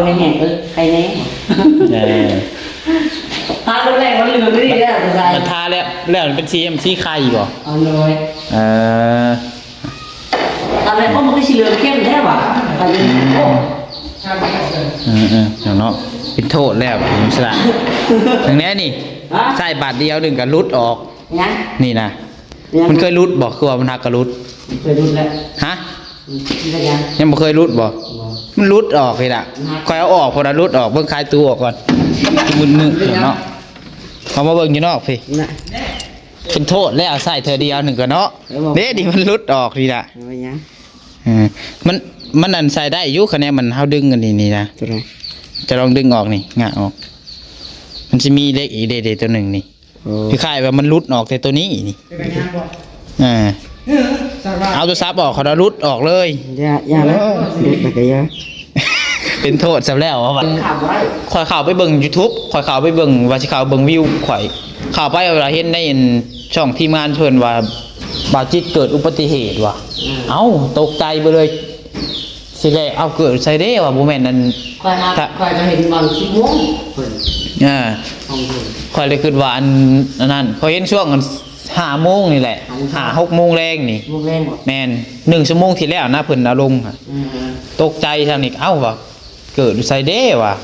nghe nhạc hay nè ทาแรกมันเหลืองนี่แหละมันทาแล้วมันเป็นสีไข่บ่เอาเลยทำไมเพราะมันก็สีเหลืองเข้มแท้ว่ะทำเป็นโอ้เนาะเป็นโทษแล้วมันสละทางนี้นี่ใส่บาทเดียวหนึ่งกับรุดออกนี่นะมันเคยรุดบอกคือว่ามันหักกระรุดเคยรุดแล้วฮะยังไม่เคยรุดบอกมันรุดออกเลยล่ะคอยเอาออกพอรุดออกเบิ่งคลายตัวออกก่อนมึนนึงเนาะเขามาเบิ่งอยู่นอกพี่เป็นโทษแล้วใส่เธอเดียวหนึ่งกับเนาะเด็ดดิมันรุดออกนี่ล่ะมันอันใส่ได้ยุคะแนนมันเฮาดึงกันนี่นะจะลองดึงออกนี่งะออกมันจะมีเล็กอีเด็ดตัวหนึ่งนี่คือคล้ายว่ามันรุดออกแต่ตัวนี้นี่เอาตัวซับออกเขาจะรุดออกเลยยาแล้วรุดไปกันยาเป็นโทษซะแล้วว่าคอยข่าวไปเบิ่ง YouTube คอยข่าวไปเบิ่งว่าสิข่าวเบิ่งวิวข่อยข่าวไปเวลาเห็นในช่องทีมงานเพิ่นว่าบาดจิตเกิดอุบัติเหตุว่ะเอ้าตกใจไปเลยสิแลเอาเกิดใส่เด้ว่าบ่แม่นนั่นคอยจะเห็นบาง10 โมงเพิ่นคอยเลยคิดว่าอันนั้นคอยเห็นช่วง5 โมงนี่แหละ5-6 โมงแรงนี่แม่น1 ชั่วโมงที่แล้วนะเพิ่นอารมณ์ตกใจทางนี้เอ้าว่าเกิดใส่เด้ว่ะ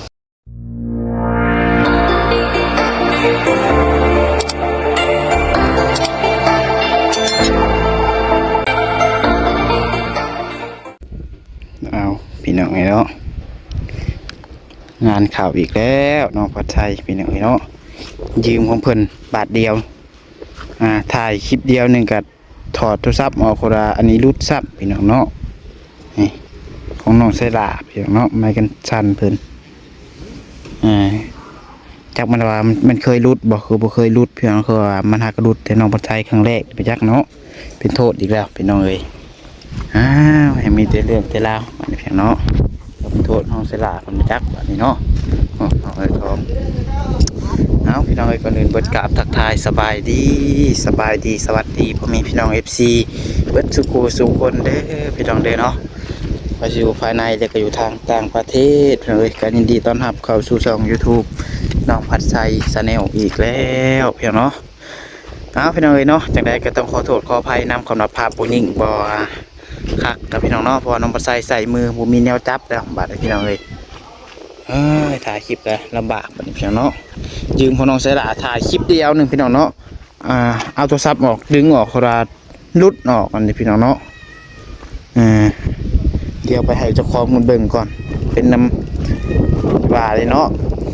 เอาพี่น้องไงเนาะงานข่าวอีกแล้วน้องผัดไทยพี่น้องไงเนาะยืมของเพิ่นบาทเดียวถ่ายคลิปเดียวหนึ่งกับถอดโทรศัพท์ออกคนละอันนี้รุดซับพี่น้องเนาะนี่ของน้องไซลาพี่น้องเนาะไม่กันชันเพิ่นจากมันว่ามันเคยรุดบอกคือบ่เคยรุดพี่น้องคือว่ามันหักรุดแต่น้องผัดไทยครั้งแรกไปจักเนาะเป็นโทษอีกแล้วพี่น้องเอ้ยยังมีแต่เรื่องแต่ราวอันนี้พี่น้องเนาะเป็นโทษน้องไซลาคนไปจักอันนี้เนาะน้องเอ้ยทองเอาพี่น้องเอ้ยก่อนอื่นเบิดกราบทักทายสบายดีสวัสดีพ่อแม่พี่น้อง FC เบิดสุขสุขคนเด้อพี่น้องเด้อเนาะว่าอยู่ภายในและก็อยู่ทางต่างประเทศพี่น้องเอ้ยก็ยินดีต้อนรับเข้าสู่ช่อง YouTube น้องผัดไทยชาแนลอีกแล้วพี่น้องเนาะเอาพี่น้องเอ้ยเนาะจังใดก็ต้องขอโทษขออภัยนำคำนับภาพบ่นิ่งบ่คักกับพี่น้องเนาะเพราะน้องผัดไทยใส่มือบ่มีแนวจับแล้วบาดพี่น้องเอ้ยถ่ายคลิปก็ลำบากแบบนี้พี่น้องเนาะยืมของน้องไซลาถ่ายคลิปเดียวหนึ่งพี่น้องเนาะเอาโทรศัพท์ออกดึงออกโคราลุดออกอันนี้พี่น้องเนาะเดี๋ยวไปให้เจ้าของมันเบิ่งก่อนเป็นน้ำว่าเลยเนาะ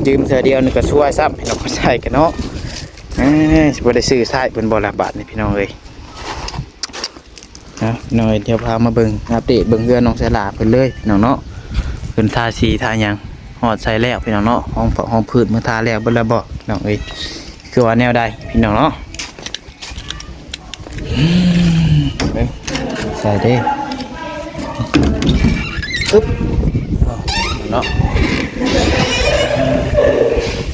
ยืมเธอเดียวนึงก็ช่วยซับพี่น้องใส่กันเนาะสิบ่ได้ซื้อใส่เป็นบ่ละบาทนี่พี่น้องเลยนะหน่อยเดี๋ยวพามาเบิ่งอัปเดตเบิ่งเรือนน้องไซลาเพิ่นเลยพี่น้องเนาะเพิ่นทาสีทาหยังหอดใส่แล้วพี่น้องเนาะห้องพืชมือทาแล้วเบิ่งแล้วบ่น้องเอ้ยคือว่าแนวใดพี่น้องเนาะใส่ได้อึ๊บเนาะ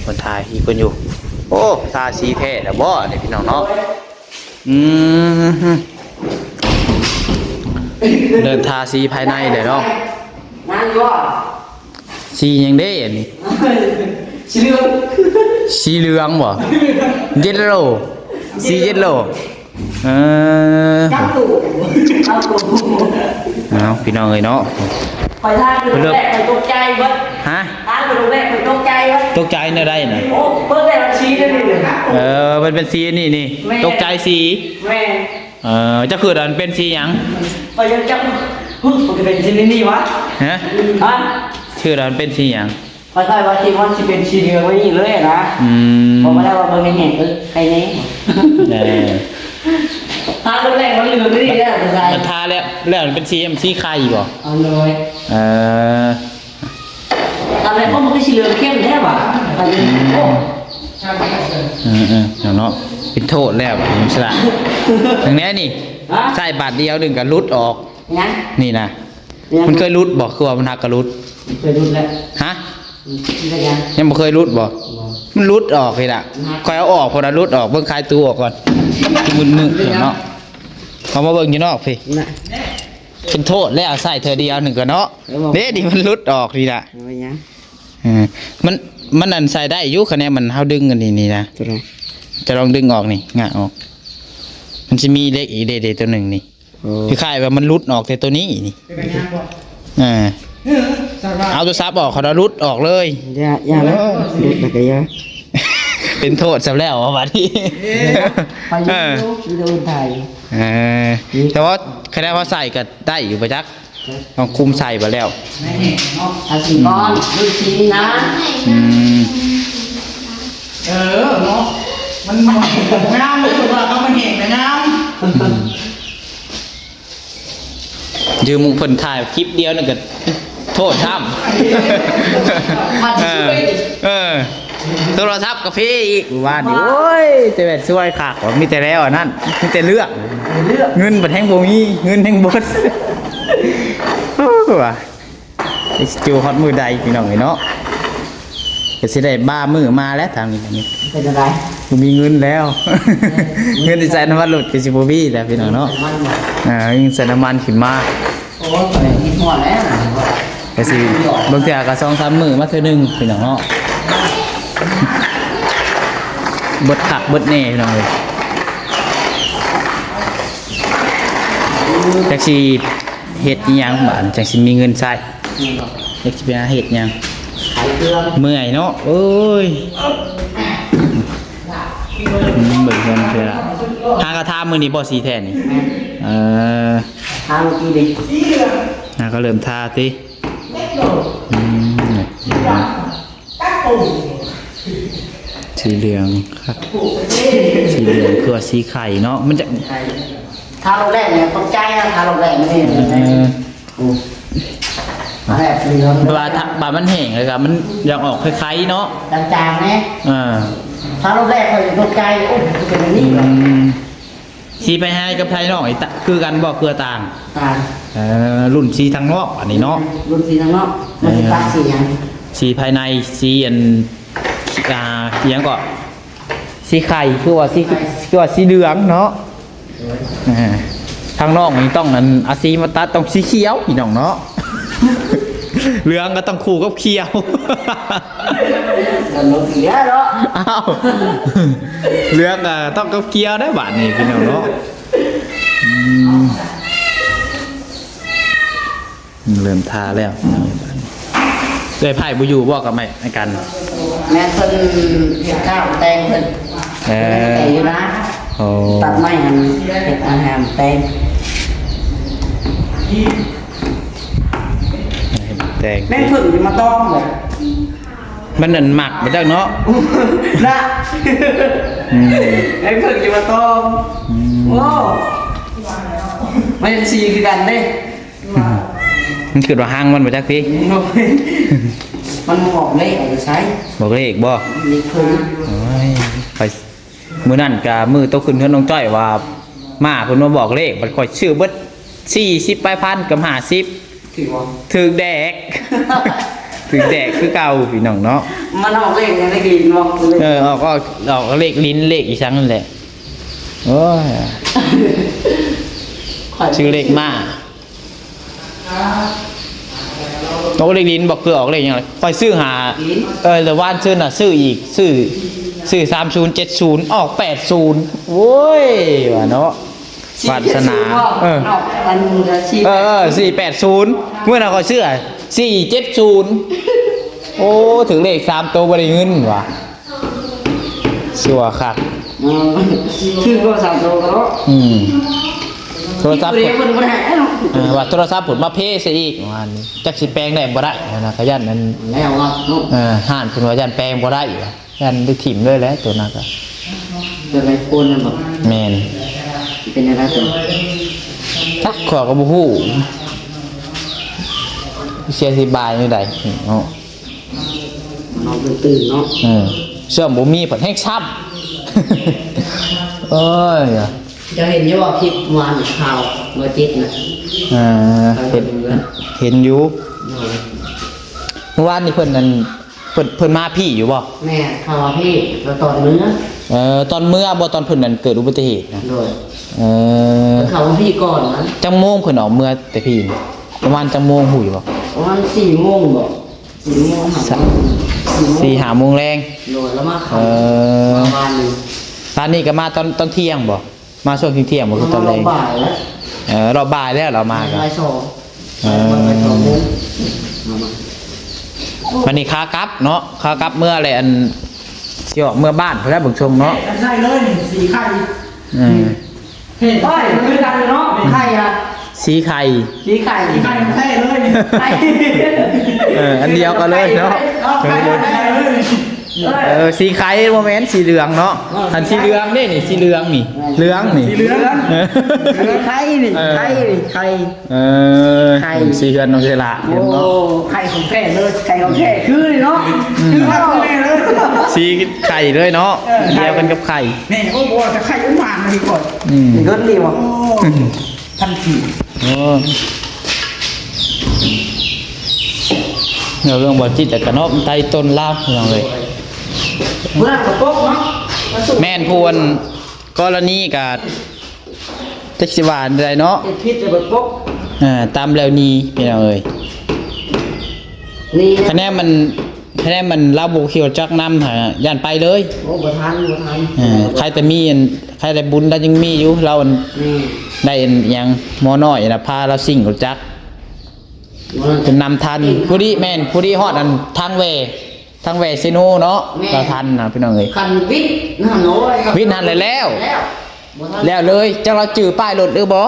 คนทาอีกคนอยู่โอ้ทาสีแท้แล้วบ่นี่พี่น้องเนาะเดินทาสีภายในเลยเนาะสียังได้อันนี้สีเหลืองบ่เยลโล่สีเยลโล่เอาพี่น้องเอ้ยเนาะไปทางคนแรกไปตกใจวะฮะทางคนแรกไปตกใจวะตกใจเนี่ยได้น่ะโอ้เปิดแต่สีได้เลยมันเป็นสีนี่ตกใจสีแม่จะคืออันเป็นสีหยังไปยังจับมันเป็นสีนี่วะฮะชื่ออันเป็นสีหยังไปใช่ว่าที่มันจะเป็นสีเหลืองไว้นี่เลยนะพอมาแล้วว่าเบิ่งแง่ใครแน่ทาแรกมันเหลืองนี่แหละมันทาแล้วมันเป็นสีไข่บ่เอาเลยทำไมเพราะมันก็สีเหลืองเข้มแท้ว่ะทำเป็นโอ้เนาะเป็นโทษแล้วมันสละทางนี้นี่ใส่บาทเดียวหนึ่งกับรุดออกนี่นะมันเคยรุดบอกคือว่ามันหักกระรุดเคยรุดแล้วฮะยังไม่เคยรุดบอกมันรุดออกเลยล่ะคอยเอาออกพอรุดออกเบิ่งคลายตัวออกก่อนมึนนึงเนาะเขามาเบิ่งอยู่นอกพี่เป็นโทษแล้วใส่เธอเดียวหนึ่งกับเนาะเด็ดดิมันรุดออกนี่แหละ มันอันใส่ได้อยู่คะแนนมันเฮาดึงกันนี่นะ ตัวไหน จะลองดึงออกนี่งะออกมันจะมีเลขอีกเดตัวหนึ่งนี่คือคล้ายว่ามันรุดออกแต่ตัวนี้นี่เอาตัวซับออกเขาเรารุดออกเลย อย่าแล้วดูตะกี้ยา เป็นโทษซะแล้วบัดนี้ ไปดูไทย แต่ว่าคะแนนว่าใส่ก็ได้อยู่ประจักษ์ลองคุมใส่ไปแล้ว อาสีบอลดูสีนะ เนาะมันงามเลยว่าเขามันเห็นแต่งาม ยืมมุงเพิ่นถ่ายคลิปเดียวนึงก็โทษท่โทรศัพท์กาแฟอีกว่าดิโอ้ยจะแบบช่วยขาดว่ามีแต่แล้วนั่นมีแต่เลือกเงินบัดแห้งบ่มีเงินแห้งบดว่าไอ้จูฮอตมือใดพี่น้องเนาะก็สิได้บ้ามือมาแล้วทางนี้เป็นอะไร บ่มีเงินแล้ว เงินที่ใส่น้ำมันหลุดก็สิบ่มีแล้วพี่น้องเนาะยิ่งใส่น้ำมันขึ้นมา โอ้ยมีหัวแล้ว ก็สิบางเทื่อก็2-3มื้อมาเทื่อนึงพี่น้องเนาะบดขักบดแน่พี่น้องเอ้ยจักสิเฮ็ดอีหยังบาดจักสิมีเงินใช้จักสิไปหาเฮ็ดหยัง ขายเครื่อง เมื่อยเนาะโอ้ยเบิ่งเพิ่นเพิ่นล่ะหากระทามื้อนี้บ่สีแท้นี่ทางกี่ดิ ก็เริ่มทาติสีเหลืองครับสีเหลืองคือว่าสีไข่เนาะมันจะ ทางโรงแรมเนี่ยต้องใจนะทางโรงแรมนี่แรกเหลือง บามันแห้งเลยครับมันอยากออกคล้ายๆเนาะ จางๆไหมทางโรงแรมเขาต้องใจโอ้ยเป็นอย่างนี้เหรอ สีไปให้กับไทยนอกคือกันบ่คือต่าง ต่าง รุ่นสีทางนอกอันนี้เนาะ รุ่นสีทางนอกมันจะต่างสีอย่าง สีภายในสีอันยังก็สีไข่คือว่าสีเหลืองเนาะทางนอกนี่ต้องนั้นอาสีมาตัดต้องสีเขียวพี่น้องเนาะ เหลืองก็ต้องคู่กับเขียว มันลงสีแล้วเนาะ อ้าวเหลืองก็ต้องกับเขียวได้บาดนี่พี่น้องเนาะเริ่มทาแล้วเลยไผ่บุยูบอกกับไม่ในกัน แม่เพิ่นเห็ดข้าวแตงเพิ่นแต่อยู่นะตัดไม้หันเห็ดอาหารแตง แตง แม่เพิ่นจะมาต้อมเลย มันนั่นหมักมาจากเนาะ นะแม่เพิ่นจะมาต้อมโอ้ไม่ชีคือกันเด้ มันคือว่าห้างมันมาจากพี่ มันบอกเลขอะไรใช้ บอกเลขบ่ นี่คือ ไปมื้อนั้นกะมื้อโตขึ้นเฮือนน้องจ้อยว่ามาเพิ่นมาบอกเลขมันค่อยชื่อเบิด40 ปลายพันกับ50 ถือว่า ถึกแดก ถึกแดกคือเก่าพี่น้องเนาะ มันออกเลขยังได้กินเนาะ ออกเลขลิ้นเลขอีสังนั่นแหละโอ้ยชื่อเลขมาโอ้เลขลิ้นบอกคือออกเลขยังไงค่อยซื้อหาแต่ว่านซื้อน่ะซื้ออีกซื้อ3070ออก80โว้ยว่าเนาะวาสนามันจะชี้480เมื่อน่ะค่อยซื้อ470โอ้ถึงเลข3ตัวบ่ได้เงินว่ะชัวร์คัก คือก็สามตัวก็แล้วโทรศัพท์ ว่าโทรศัพท์ผลมาเพย์ซะอีกว่านี่จักสิแปลงได้บ่ได้นะขยันนั้น แล้วว่าลูก ห่านเพิ่นว่ายันแปลงบ่ได้ยันได้ถิ่มเลยแหล้วตัวนั้นก็ เป็นไรโคนนั่นบ่ แม่น เป็นยังไงตัว ทักขอก็บ่ฮู้เสียสิบายอยู่ใดเนาะ น้องตื่นเนาะ เสื่อมบ่มีเพิ่นแฮงช้ำ เอ้ย จะเห็นอยู่ว่าคลิปวานข่าวบ่จิตนะ เห็นอยู่เมื่อวานนี้เพิ่นนั่นเพิ่นมาพี่อยู่บ่ แม่ข่าวพี่ตอนเนื้อ ตอนเมื่อบ่ตอนเพิ่นนั่นเกิดอุบัติเหตุนะ โดยข่าวพี่ก่อนนะ จังโมงเพิ่นออกเมื่อแต่พี่ประมาณจังโมงหูอยู่บ่ประมาณ4 โมงบ่ 4-5 โมงแรง โดยแล้วมา เอ ขับ อ ประมาณนึง ร้านนี้ก็มาตอนเที่ยงบ่มาช่วงเที่ยงบ่คือตอนแรง บ่ายแล้ว รอบบ่ายแล้วเรามากัน บ่ายสอง เออ บ่ายสองโมงมา วันนี้ขากลับเนาะขากลับเมื่ออะไรอันสิออกเมื่อบ้านเพิ่นแล้วเบิ่งชงเนาะ ใช่เลยสีไข่ เห็นป้ายมันคือกันเนาะไข่อะ สีไข่ สีไข่ สีไข่แท้เลย ไข่ อันเดียวกันเลยเนาะ ไข่แท้เลย สีไข่โมเมนต์สีเหลืองเนาะอันสีเหลืองนี่สีเหลืองนี่เหลืองนี่ สีเหลือง ไข่นี่ไข่นี่ไข่ ไข่ สีเฮือนน้องเสละ โอ้ไข่ของแท้เลยไข่ของแท้คือเลยเนาะคือ ไข่ ว่า แท้เลย สีไข่เลยเนาะเดียวกันกับไข่ นี่โอ้โหจะไข่อุ้มหวานมาดีก่อน อืม เงินดีว่ะ โอ้ทันที โอ้เรื่องบ่จิตแต่กระนอบไตต้นลาวอย่างเลย เมื่อกับปุ๊บเนาะ แม่นพวนกรณีกับเท็กซิวานใดเนาะ เอ็ดพิษจะแบบปุ๊บ ตามแล้วนี้พี่น้องเอ้ย นี่ คะแนนมันเล่าบุกเขียวจักน้ำหาย่านไปเลย โอ้บ่ทัน ใครแต่มีอันใครแต่บุญแล้วยังมีอยู่เราอัน นี่ ได้อันหยังหมอน้อยนะพาเราสิ่งรู้จักจนนำทันผู้ดีแม่นผู้ดีฮอดอันทางเวซิโนเนาะเราทันนะพี่น้องเอ้ย คันวิทย์น่าน้อยครับ วิทย์นั่นเลยแล้ว บ่ทัน แล้วเลยจังเราจื้อป้ายรถหรือบ่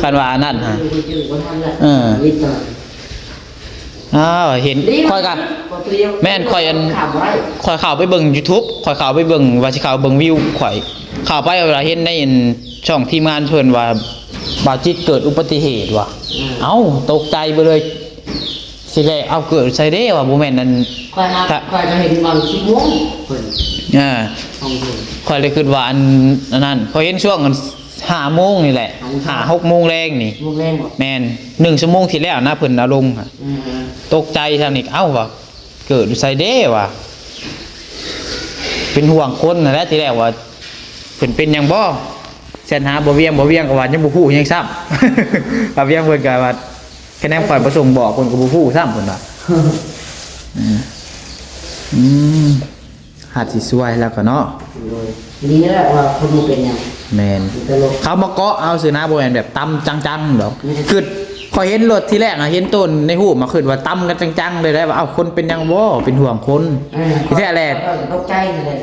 คันว่านั่นฮะ จืดบ่ทันแล้ว เออ วิทย์น่ะ อ้าวเห็นค่อยกันแม่นค่อยอัน ขับไว้ ข่อยเข้าไปเบิ่ง YouTube ข่อยเข้าไปเบิ่งว่าสิเข้าเบิ่งวิวข่อยเข้าไปเวลาเห็นในช่องทีมงานเพิ่นว่าบาดจิตเกิดอุบัติเหตุว่ะเอ้าตกใจไปเลยสิแลเอาเกิดใส่เด้ว่าบ่แม่นนั่น ค่อยครับค่อยจะเห็นบางชั่วโมงเพิ่น ของเพิ่น ข่อยเลยคิดว่าอันนั้นพอเห็นช่วงกัน5 โมงนี่แหละ5-6 โมงแรงนี่ ลูกเล่นบ่ แม่น1 ชั่วโมงที่แล้วนะเพิ่นเอาลงค่ะ อืม ตกใจทางนี้เอ้าว่ะเกิดอยู่ไซเด้ว่ะเป็นห่วงคนนั่นแหละทีแรกว่าเป็นหยังบ่เส้นหาบ่เวียงก็ว่ายังบ่ฮู้ยังซ้ำ บ่เวียงเพิ่นก็ว่าคะแนนข่อยประสงค์บอกเพิ่นก็บ่ฮู้ซ้ำเพิ่นว่าอืมหาดสิสวยแล้วก็เนาะ ดีแล้วว่าคนบ่เป็นหยัง แม่น ตลก เขามาเกาะเอาสินะบ่แม่นแบบตำจังๆดอกคือพอยเห็นรถที่แรกเห็นต้นในหูมาขึ้นว่าตำกันจังๆเลยได้ว่าเอ้าคนเป็นหยังบ่เป็นห่วงคนที่แท้แหละ ตกใจเลย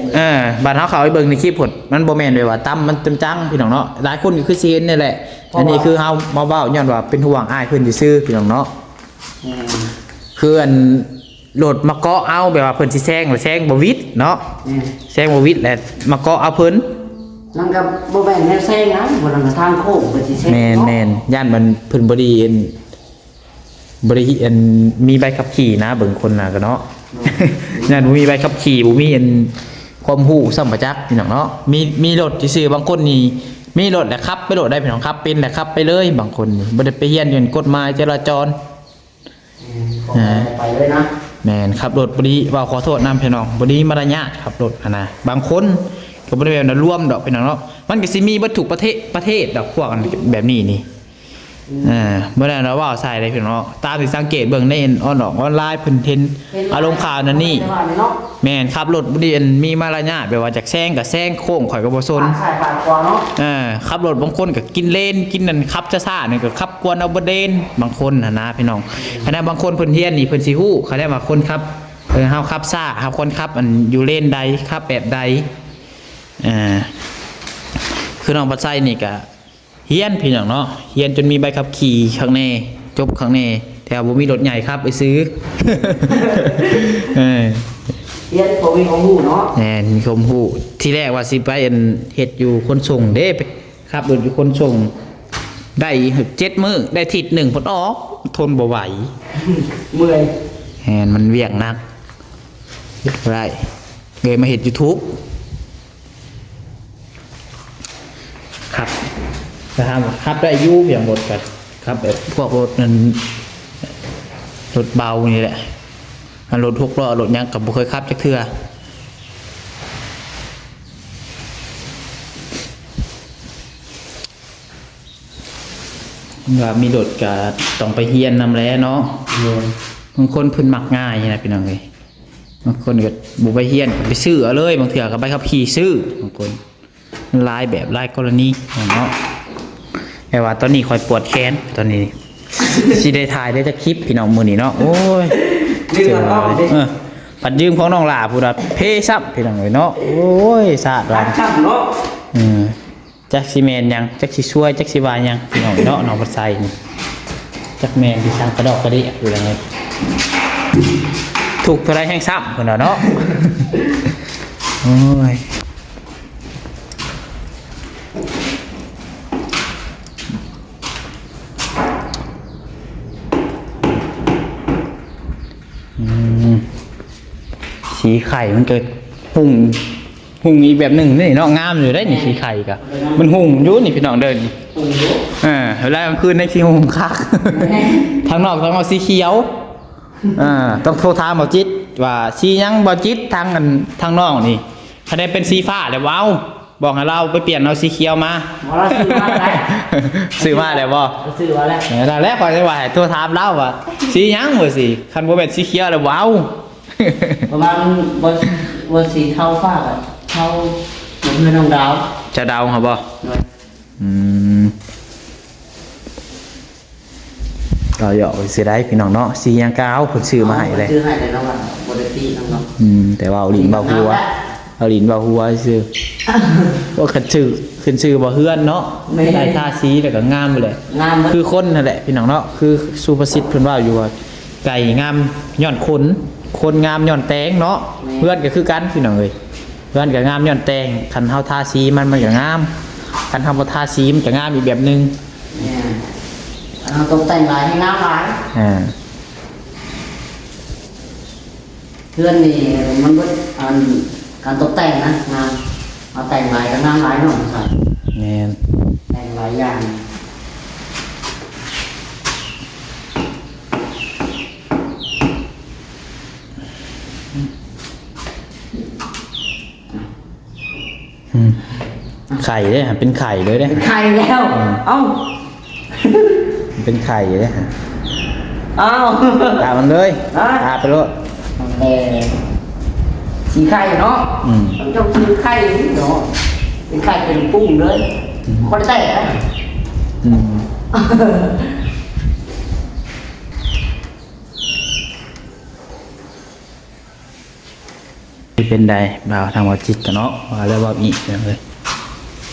บ้านเฮาเขาไปเบิ่งในคลิปผลมันบ่แม่นเลยว่าตำมันจังๆพี่น้องเนาะหลายคนก็คือสิเห็นนี่แหละอันนี้คือเฮามาเว้าย้อนว่าเป็นห่วงอ้ายเพิ่นซื่อๆพี่น้องเนาะคืออันรถมาเกาะเอาแบบว่าเพิ่นสิแซงหรือแซงบ่วิดเนาะแซงบ่วิดแหละมาเกาะเอาเพิ่น นั่นก็บ่แม่นแนวแซงนะบ่นั่นก็ทางโค้งเพิ่นสิแซง แม่นย่านมันเพิ่นบ่ดีอันมีใบขับขี่นะเบิ่งคนน่ะก็เนาะ ย่านบ่มีใบขับขี่บ่มีอันความรู้ซ้ำประจักษ์พี่น้องเนาะมีรถซื่อๆบางคนนี่มีรถแหละครับไปรถได้พี่น้องครับเป็นแหละครับไปเลยบางคนนี่บ่ได้ไปเรียนเรื่องกฎหมายจราจร ไปเลยนะ แม่นขับรถบ่ดีว่าขอโทษนำพี่น้องบ่ดีมารยาทขับรถนะบางคนก็บ่ได้แบบนั้นร่วมดอกพี่น้องเนาะมันก็สิมีเบิดทุกประเทศดอกพวกอันแบบนี้นี่บ่ได้นะว่าใส่ได้พี่น้องเนาะตามที่สังเกตเบิ่งในออนไลน์เพิ่นเห็นอารมณ์ข่าวนั่นนี่แม่นขับรถบ่ดีอันมีมารยาทแบบว่าจากแซงก็แซงโค้งข่อยก็บ่สน ใส่ปากกว่าเนาะ ขับรถบางคนก็กินเลนกินนั่นขับช้าๆนี่ก็ขับกวนเอาบ่เดนบางคนนะพี่น้องขณะบางคนเพิ่นเฮียนนี่เพิ่นสิฮู้เขาได้ว่าคนขับเฮาขับช้าเฮาคนขับอันอยู่เลนใดขับแบบใดคือน้องปัดไส้นี่ก็เฮียนพี่น้องเนาะเฮียนจนมีใบขับขี่ข้างในจบข้างในแต่บ่มีรถใหญ่ครับไปซื้อ เรียนบ่มีความรู้เนาะ มีคมฮู้ที่แรกว่าสิไปอันเฮ็ดอยู่คนส่งเด้ครับรถอยู่คนส่งได้7 มื้อได้อาทิตย์หนึ่งผลออกทนบ่ไหว เมื่อย มันเวียกหนักได้เลยมาเฮ็ด YouTube ครับจะทำครับได้อยู่เพียงหมดกันครับแบบพวกรถนั้นรถเบานี่แหละรถ6 ล้อรถยังกับบ่เคยขับจักเทื่อว่ามีรถก็ต้องไปเฮียนนำแล้วเนาะ บางคนเพิ่นมักง่ายนะพี่น้องเอ้ยบางคนก็บ่ไปเฮียนก็ไปซื้อเอาเลยบางเทื่อก็ไปขับขี่ซื้อบางคนหลายแบบหลายกรณีเนาะแต่ว่าตอนนี้คอยปวดแขนตอนนี้สิได้ถ่ายได้จะคลิปพี่น้องมื้อนี้เนาะโอ้ย ลืมเอาดิ ปัดยืมของน้องหลาพูดว่าเพซับพี่น้องเอ้ยเนาะโอ้ยสาด รั ว่าก ช่ำเนาะ จักสิแม่นหยังจักสิช่วยจักสิว่าหยังพี่น้องเนาะน้องบ่ใส่นี่จักแม่นที่สร้างกระดอกกระดิอยู่แล้วไงถูกเท่าไรแห่งซ้ำพุ่นน่ะเนาะโอ้ยสีไข่มันเกิดหุ่งอีกแบบหนึ่งนี่เนาะงามอยู่ได้นี่สีไข่กะมันหุ่งอยู่นี่พี่น้องเดินเวลากลางคืนในสีหุ่งคักทางนอกต้องเอาสีเขียวต้องโทรถามบ่จิตว่าสียังบ่จิตทางนอกนี่ถ้าได้เป็นสีฟ้าแล้วว้าวบอกให้เราไปเปลี่ยนเอาสีเขียวมา เราซื้อมาแล้ว ซื้อมาแล้วบ่ เราซื้อมาแล้ว นั่นแหละขอยจะว่าให้โทรถามเราว่าสียังบ่สิคันบ่เป็นสีเขียวแล้วว้าว ประมาณวันสีเท่าฟ้ากับเท่าเหมือนเพื่อนน้องดาว จะเดาครับบ่ก็เหยาะสิได้พี่น้องเนาะสียังกาวเพิ่นซื้อมาให้เลย ซื้อให้แต่น้องว่าบ่ได้ตีน้อง แต่ว่าเอาลิ้นเบาหัวเอาลิ้นเบาหัวซื่อว่าขึ้นชื่อบ่เฮือนเนาะได้ทาสีแล้วก็งามไปเลย งาม คือคนนั่นแหละพี่น้องเนาะคือสุภาษิตเพิ่นว่าอยู่ว่าไก่งามย้อนขนคนงามย้อนแตงเนาะเพื่อนก็คือกันพี่น้องเอ้ยเพื่อนก็งามย้อนแตงคันเฮาทาสีมันก็งามคันเฮาบ่ทาสีมันก็งามอีกแบบนึง เนี่ยเราตกแต่งลายให้งามหลายเพื่อนนี่มันก็การตกแต่งนะงามเอาแต่งลายก็งามหลายหน่อยใส่ แม่น แต่งหลายอย่าง ไข่เด้ฮะเป็นไข่เลยเด้ เป็นไข่แล้ว เอ้า เป็นไข่เด้ฮะ เอ้า ตามันเลยตาไปโลด แต่สีไข่เนาะมันต้องซื้อไข่เนาะเป็นไข่เป็นปุ้งเลยคนแต่นะ เป็นใดบ่าวทางว่าจิตกันเนาะว่าแล้วว่าอีกเลย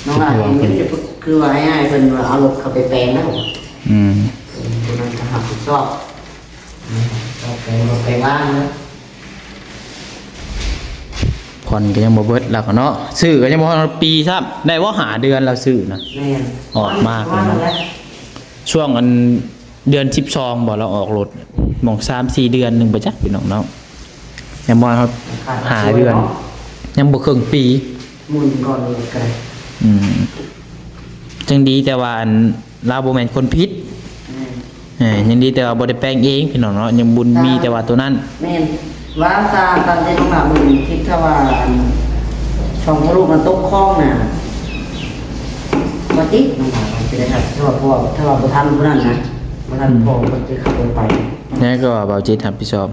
น้องอ่ะคือว่าง่ายๆเป็นว่าเอารถเข้าไปแปลงนะผมคนนั้นจะหักชอบแปลงรถแปลงบ้านเลย ผ่อนก็ยังบ่เบิดแล้วก็เนาะซื้อก็ยังบ่ปีครับได้ว่าหาเดือนแล้วซื้อนะ แม่น ออกมากเลยเนาะช่วงอันเดือน12บ่เราออกรถหม่อง 3-4 เดือนนึงบ่จักพี่น้องเนาะยังบ่ครับหาเดือนยังบ่ครึ่งปี หมุนก่อนเลยกัน จังดีแต่ว่าอันเราบ่แม่นคนผิดยังดีแต่ว่าบ่ได้แปลงเองพี่น้องเนาะยังบุญมีแต่ว่าตัวนั้น แม่นว่าตามที่น้องหลับมึงคิดถ้าว่าช่องพระลูกมันตกคล้องน่ะมาติน้องหลับจะได้ครับถ้าว่าพ่อถ้าว่าประธานผู้นั้นนะประธานพ่อก็จะขับรถไป นี่ก็ว่าเบาจิตรับผิดชอบ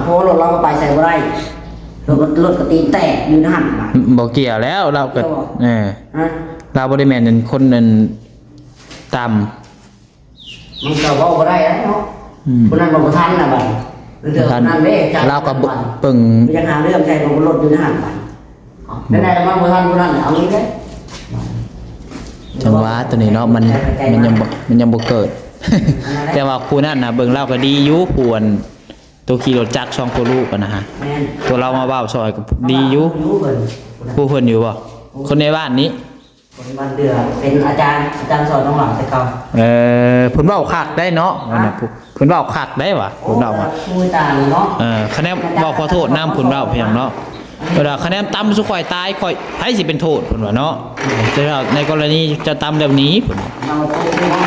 เพราะว่ารถเราก็ไปใส่บ่ได้รถก็ตีนแตกอยู่ในหันมา บ่เกี่ยวแล้วเราก็ ฮะ เราบ่ได้แม่นเป็นคนนั้นต่ำ มันก็เว้าบ่ได้แล้วเนาะผู้นั้นบอกประธานน่ะบัดเดี๋ยวนั้นเด้ใจ เราก็เบิ่ง มันจะหาเรื่องใจของรถอยู่ในหันไปได้ได้มาประธานผู้นั้นเอางี้เด้ จังหวะตัวนี้เนาะมันยังบ่เกิด แต่ว่าผู้นั้นน่ะเบิ่งเราก็ดีอยู่ปวนตัวขี่รถจักรช่องตัวลูกนะฮะ แม่น ตัวเรามาเว้าซอยก็ดีอยู่ เพิ่น ผู้เพิ่นอยู่บ่คนในบ้านนี้ คนบ้านเดือเป็นอาจารย์สอนน้องหลังแต่เก่า เพิ่นเว้าคักได้เนาะว่าน่ะเพิ่นเว้าคักได้ว่ะเพิ่นเว้าว่า พูดตามเนาะ คะแนนเว้าขอโทษนำเพิ่นเว้าเพียงเนาะเวลาคะแนนต่ำสุข่อยตายข่อยไผสิเป็นโทษเพิ่นว่าเนาะแต่ว่าในกรณีจะต่ำแบบนี้เพิ่น เราโตเนา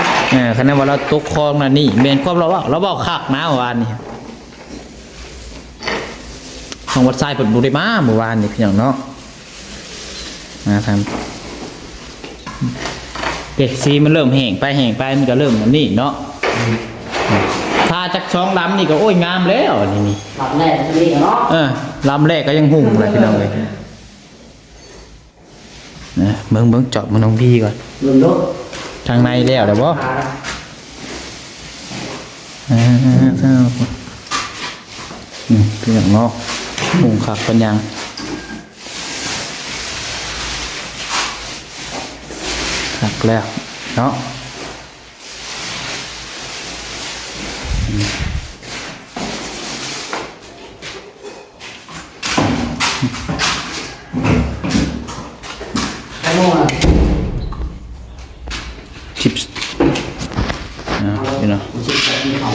ะ คะแนนว่าเราตกคลองนั่นนี่แม่นความเราเว้าคักนะว่านี่ของวัดทรายเปิดบุรีมาเมื่อวานนี่พี่น้องเนาะมาทำสีมันเริ่มแห้งไปมันก็เริ่มอันนี้เนาะถ้าจัก ช่องลำนี่ก็โอ้ยงามแล้วนี่ หลับแรกจะมีเนาะ ลำแรกก็ยังหุ่มเลยพี่น้องเลยนะเบิ่งเจาะมันน้องพี่ก่อน ลืมลูก ทางในแล้วเดี๋ยวบ่พี่น้องเนาะหุ่มขักปัญญังขักแล้วเนาะไอ้โม่อะ ชิปส์พี่น้อง ชิปแบบนี้เขา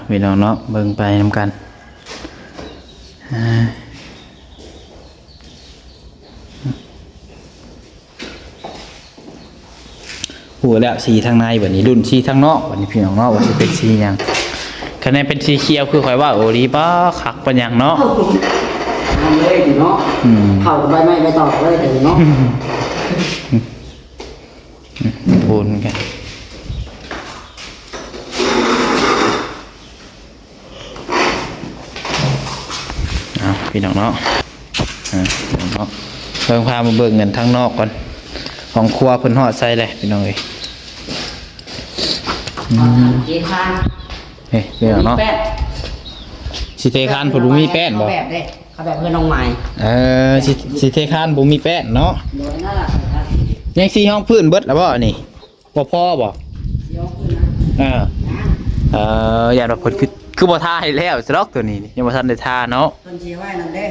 พี่น้องเนาะเบิ่งไปนำกันหัวแล้วสีทางในแบบนี้รุ่นสีทางนอกแบบนี้พี่น้องเนาะว่าจะเป็นสีหยังคะแนนเป็นสีเขียวคือคอยว่าโอ้ดีป้าขักปัญญังเนาะ ทำเลยถึงเนาะเข่ากับใบไม้ใบตอกเลยถึงเนาะ พูนกันพี่น้องเนาะพี่น้องเนาะเบิ่งพามาเบิ่งเงินทางนอกก่อนของครัวเพิ่นฮอดใส่เลยพี่น้องเอ้ย เจี๊ยบข้าง เฮ้ยพี่น้องเนาะสิเทคานผมบ่มีแป้นบ่ แบบเด้เขาแบบเพื่อนน้องใหม่ สิเทคานบ่มีแป้นเนาะ โดยนั่นแหละ ยังสีห้องพื้นเบิดแล้วบ่นี่บ่พอบ่อย่าว่าเพิ่นคือบ่ทาให้แล้วสล็อกตัวนี้ยังบ่ทันได้ทาเนาะ เพิ่นชี้ไว้นั่นเด้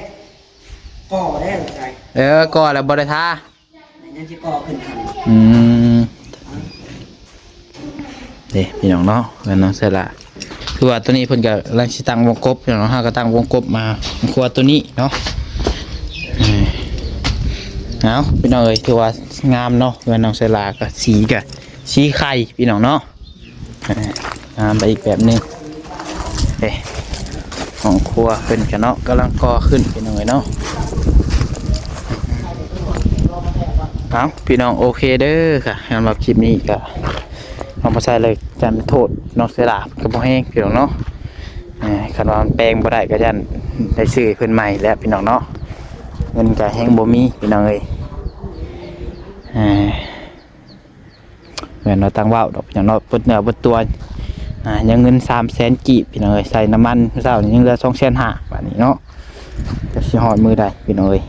ก่อได้หรือไง ก่อแล้วบ่ได้ทา นั่นจะก่อขึ้นทัน เด้พี่น้องเนาะเงินน้องเสร็จละคือว่าตัวนี้เพิ่นก็กำลังสิตั้งวงกบพี่น้องเฮาก็ตั้งวงกบมาครัวตัวนี้เนาะเอาพี่น้องเอ้ยคือว่างามเนาะเงินน้องเสร็จละก็สีไข่พี่น้องเนาะงามไปอีกแบบนึงของครัวเพิ่นกันเนาะกำลังก่อขึ้นพี่น้องเอ้ยเนาะเอาพี่น้องโอเคเด้อค่ะสำหรับคลิปนี้ก็เอามาใส่เลยจันโทษนอกเสียดาบกับพ่อแห้งพี่น้องเนาะคันว่ามันแปลงบ่ได้ก็ยันได้ซื้อเพิ่นใหม่แล้วพี่น้องเนาะเงินก็แห้งบ่มีพี่น้องเอ้ยเงินเราตั้งว่าวดอกพี่น้องเนาะเปิดเนื้อเปิดตัวยังเงิน300,000 กีบพี่น้องเอ้ยใส่น้ำมันเช้านี่ยังเหลือ250,000บาทนี้เนาะจะสิฮอดมือได้พี่น้องเอ้ย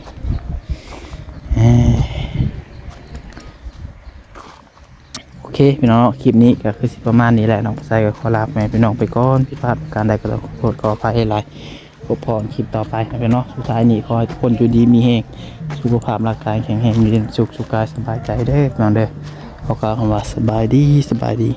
โอเคพี่น้องคลิปนี้ก็คือสิประมาณนี้แหละน้องใส่ก็ขอลาแม่พี่น้องไปก่อนผิดพลาดการใดก็ขอโทษขออภัยหลายพบพรคลิปต่อไปนะพี่น้องสุดท้ายนี้ขอให้ทุกคนอยู่ดีมีแรงสุขภาพร่างกายแข็งแรงมีสุขกายสบายใจเด้อพี่น้องเด้อขอกล่าวคำว่าสบายดี